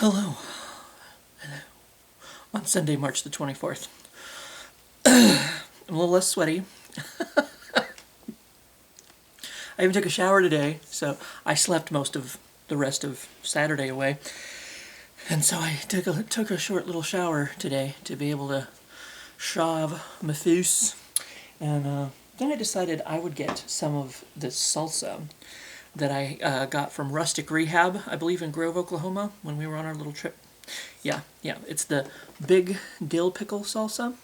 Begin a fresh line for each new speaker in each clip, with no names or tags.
Hello. Hello. On Sunday, March the 24th. I'm a little less sweaty. I even took a shower today, so I slept most of the rest of Saturday away. And so I took a short little shower today to be able to shave my face. And then I decided I would get some of this salsa that I got from Rustic Rehab, I believe in Grove, Oklahoma, when we were on our little trip. Yeah, it's the big dill pickle salsa.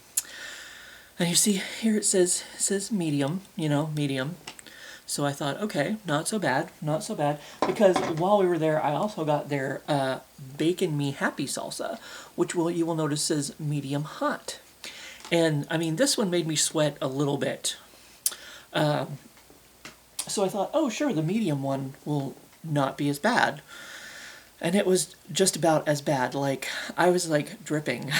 And you see here it says medium, medium. So I thought, okay, not so bad, not so bad. Because while we were there, I also got their Bacon Me Happy salsa, which you will notice says medium hot. And I mean, this one made me sweat a little bit. So I thought, oh sure, the medium one will not be as bad. And it was just about as bad. Like, I was like dripping.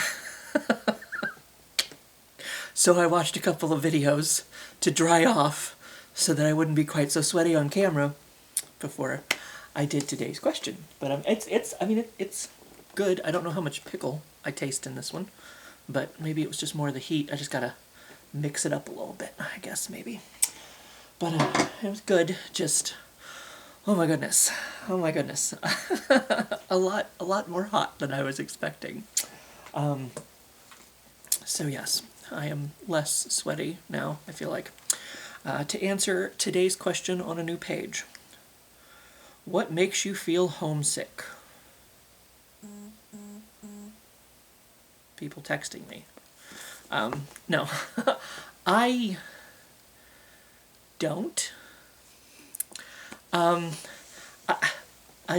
So I watched a couple of videos to dry off so that I wouldn't be quite so sweaty on camera before I did today's question. But it's good. I don't know how much pickle I taste in this one, but maybe it was just more of the heat. I just gotta mix it up a little bit, I guess, maybe. But it was good. Just, oh my goodness, a lot more hot than I was expecting. So yes, I am less sweaty now, I feel like. To answer today's question on a new page, what makes you feel homesick? People texting me. No, I don't.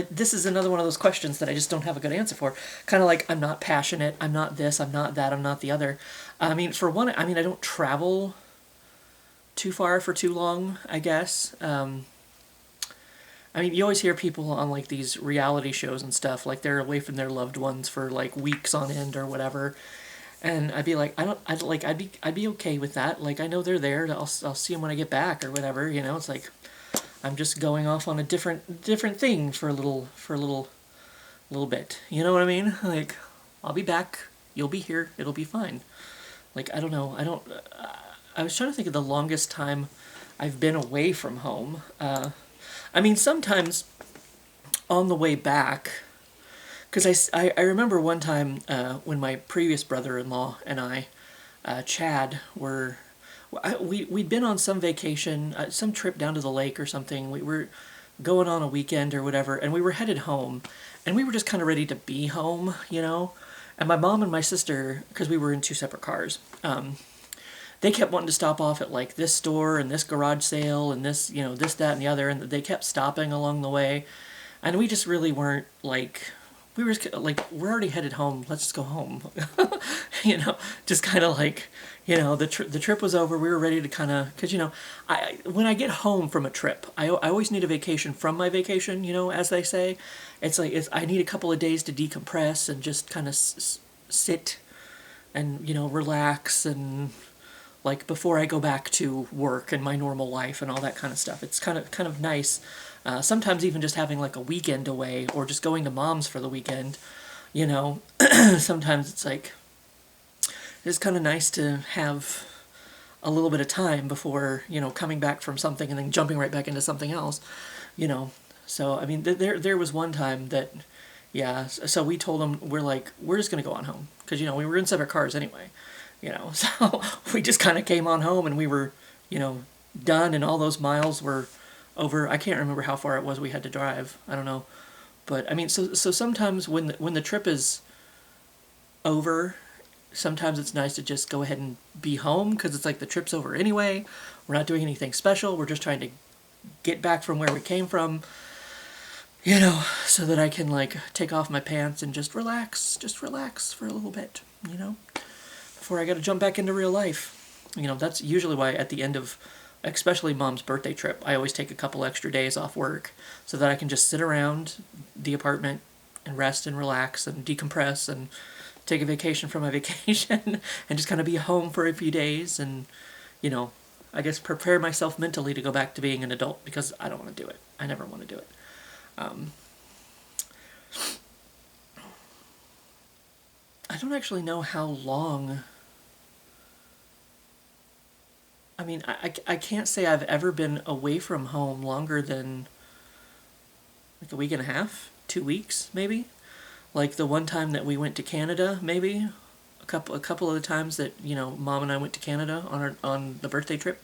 This is another one of those questions that I just don't have a good answer for. Kind of like, I'm not passionate, I'm not this, I'm not that, I'm not the other. I mean, for one, I don't travel too far for too long, I guess. You always hear people on like these reality shows and stuff, like they're away from their loved ones for like weeks on end or whatever. And I'd be like, I'd be okay with that. Like, I know they're there. I'll see them when I get back or whatever. It's like I'm just going off on a different thing for a little bit. You know what I mean? Like, I'll be back. You'll be here. It'll be fine. Like, I don't know. I was trying to think of the longest time I've been away from home. Sometimes on the way back. Because I remember one time when my previous brother-in-law and I, Chad, we'd been on some vacation, some trip down to the lake or something. We were going on a weekend or whatever, and we were headed home, and we were just kind of ready to be home, And my mom and my sister, because we were in two separate cars, they kept wanting to stop off at like this store and this garage sale and this, this, that, and the other, and they kept stopping along the way, and we just really weren't like. We were just like, we're already headed home. Let's just go home. Just kind of like, the trip was over. We were ready to kind of, because, when I get home from a trip, I always need a vacation from my vacation, as they say. It's like, I need a couple of days to decompress and just kind of sit and, relax and like before I go back to work and my normal life and all that kind of stuff. It's kind of nice. Sometimes even just having like a weekend away or just going to mom's for the weekend, sometimes it's like, it's kind of nice to have a little bit of time before, coming back from something and then jumping right back into something else, So, there was one time that, so we told them, we're just going to go on home. Because, we were in separate cars anyway, So we just kind of came on home and we were, done, and all those miles were over. I can't remember how far it was we had to drive. I don't know. But so sometimes when the trip is over, sometimes it's nice to just go ahead and be home because it's like the trip's over anyway. We're not doing anything special. We're just trying to get back from where we came from, so that I can like take off my pants and just relax for a little bit, before I got to jump back into real life. That's usually why at the end of especially mom's birthday trip, I always take a couple extra days off work so that I can just sit around the apartment and rest and relax and decompress and take a vacation from my vacation and just kind of be home for a few days and, I guess prepare myself mentally to go back to being an adult because I don't want to do it. I never want to do it. don't actually know how long. I mean, I can't say I've ever been away from home longer than like a week and a half, 2 weeks maybe. Like the one time that we went to Canada, maybe a couple of the times that Mom and I went to Canada on the birthday trip,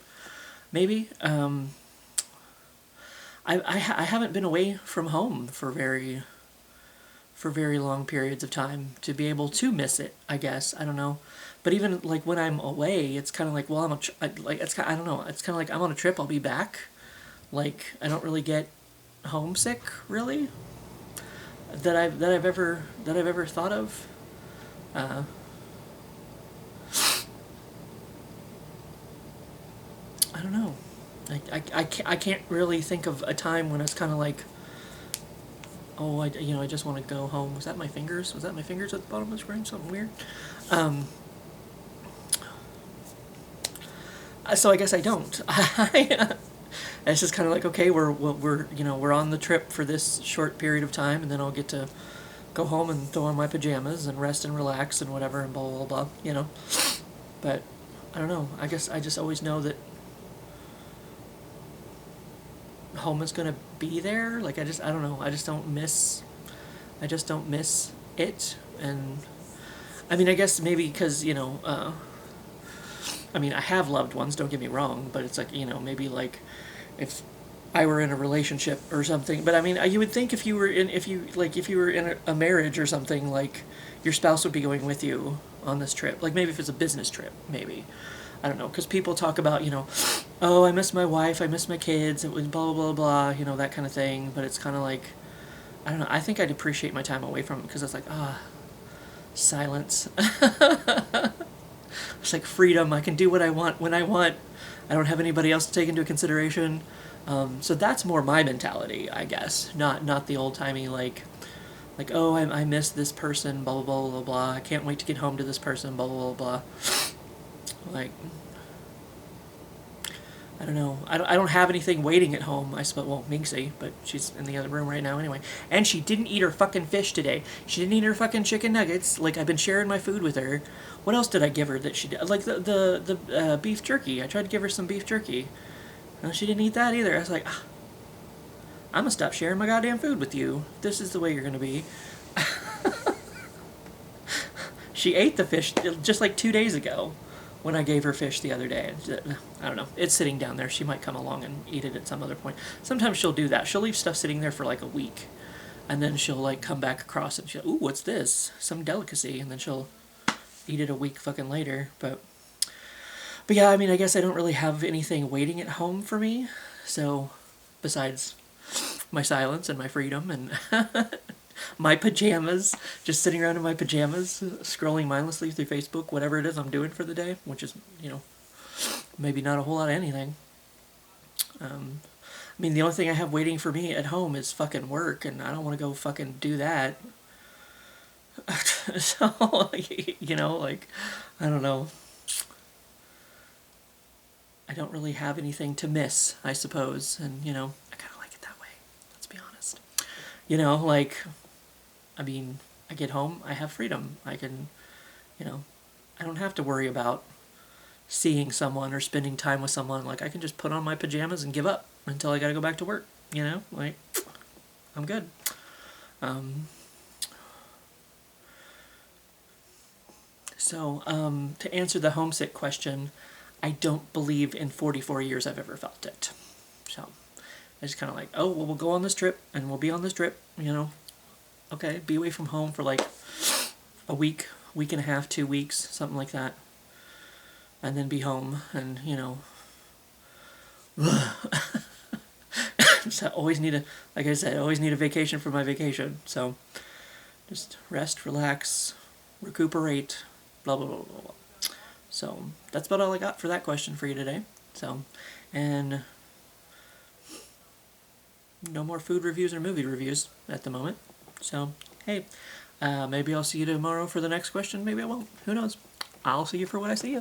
maybe. I haven't been away from home for very long periods of time to be able to miss it. I guess I don't know, but even like when I'm away, it's kind of like, well, like it's I don't know. It's kind of like I'm on a trip. I'll be back. Like I don't really get homesick really that I've ever thought of. Uh, I don't know. I can't really think of a time when it's kind of like, oh, I just want to go home. Was that my fingers? Was that my fingers at the bottom of the screen? Something weird. Um, so I guess I don't. It's just kind of like, okay, we're on the trip for this short period of time, and then I'll get to go home and throw on my pajamas and rest and relax and whatever and blah blah blah. But I don't know. I guess I just always know that home is gonna be there. Like I don't know. I just don't miss it. And I mean, I guess maybe because I mean, I have loved ones. Don't get me wrong, but it's like maybe like if I were in a relationship or something. But I mean, you would think if you were in a marriage or something, like your spouse would be going with you on this trip. Like maybe if it's a business trip, maybe. I don't know, because people talk about, oh, I miss my wife, I miss my kids, it was blah, blah, blah, that kind of thing. But it's kind of like, I don't know, I think I'd appreciate my time away from it because it's like, silence. It's like freedom. I can do what I want when I want. I don't have anybody else to take into consideration. So that's more my mentality, I guess. Not the old-timey, oh, I miss this person, blah, blah, blah, blah, blah. I can't wait to get home to this person, blah, blah, blah, blah. Like, I don't know. I don't have anything waiting at home. I suppose, well, Minxie, but she's in the other room right now anyway. And she didn't eat her fucking fish today. She didn't eat her fucking chicken nuggets. Like, I've been sharing my food with her. What else did I give her that she did? Like, the beef jerky. I tried to give her some beef jerky. And she didn't eat that either. I was like, I'm gonna stop sharing my goddamn food with you. This is the way you're gonna be. She ate the fish just like 2 days ago when I gave her fish the other day. I don't know. It's sitting down there. She might come along and eat it at some other point. Sometimes she'll do that. She'll leave stuff sitting there for like a week. And then she'll like come back across and she'll, ooh, what's this? Some delicacy. And then she'll eat it a week fucking later. But yeah, I mean, I guess I don't really have anything waiting at home for me. So, besides my silence and my freedom and my pajamas, just sitting around in my pajamas, scrolling mindlessly through Facebook, whatever it is I'm doing for the day, which is, maybe not a whole lot of anything. I mean, the only thing I have waiting for me at home is fucking work, and I don't want to go fucking do that. So, like, I don't know. I don't really have anything to miss, I suppose, and, I kind of like it that way, let's be honest. Like, I mean, I get home, I have freedom. I can, I don't have to worry about seeing someone or spending time with someone. Like, I can just put on my pajamas and give up until I gotta go back to work, Like, I'm good. To answer the homesick question, I don't believe in 44 years I've ever felt it. So, I just kind of like, oh, well, we'll go on this trip, and we'll be on this trip, Okay, be away from home for like a week, week and a half, 2 weeks, something like that. And then be home, and, so I always need like I said, I always need a vacation for my vacation. So, just rest, relax, recuperate, blah, blah, blah, blah, blah. So, that's about all I got for that question for you today. So, and no more food reviews or movie reviews at the moment. So, hey, maybe I'll see you tomorrow for the next question. Maybe I won't. Who knows? I'll see you for what I see you.